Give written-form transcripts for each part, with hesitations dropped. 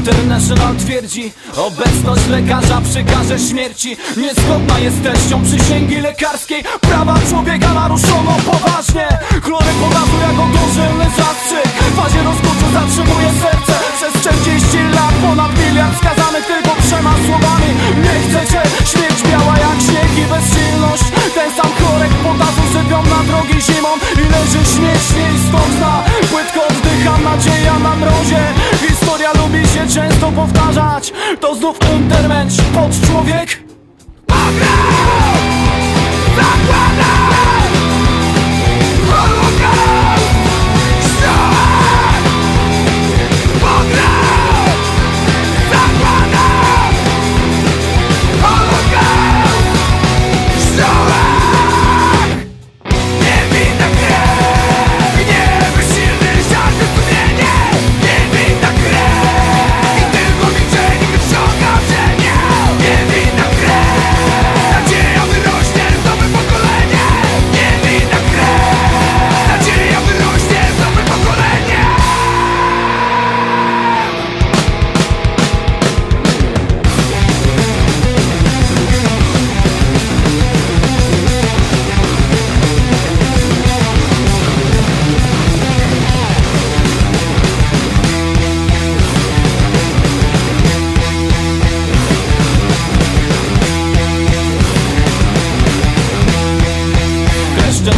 International twierdzi: obecność lekarza przy karze śmierci niezgodna jest treścią przysięgi lekarskiej. Prawa człowieka naruszono poważnie. Chlory podazu jako dożylny zastrzyk. W fazie rozkurczu zatrzymuje serce. Przez 40 lat ponad miliard skazanych tylko 3 słowami: nie chcecie. Śmierć biała jak śnieg i bezsilność. Ten sam chorek podazu sypią na drogi zimą i leży śmiesznie i stąd zna. Płytko oddycham, nadzieja na mrozie. Historia lubi się często powtarzać. To znów interwenć pod człowiek.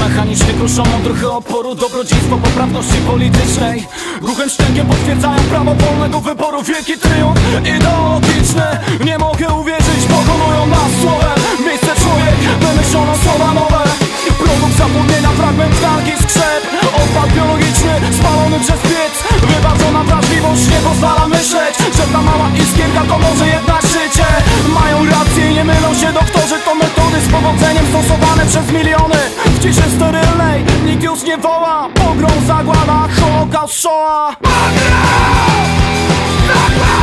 Mechanicznie kruszą odruchy oporu, dobrodziejstwo poprawności politycznej. Ruchem szczękiem potwierdzają prawo wolnego wyboru. Wielki triumf ideologiczny. Nie mogę uwierzyć, pokonują nas słowem. Miejsce człowiek, wymyślono słowa nowe. Produkt zapomnienia, fragment tkanki, skrzep. Odpad biologiczny, spalony przez piec. Wyważona wrażliwość nie pozwala myśleć, że ta mała iskierka to może jednak życie. Mają rację i nie mylą się doktorzy. To metody z powodzeniem stosowane przez miliony. W ciszy sterylnej nikt już nie woła. Pogrom, zagłada, Holokaust, Shoah. Pogrom, zagłada.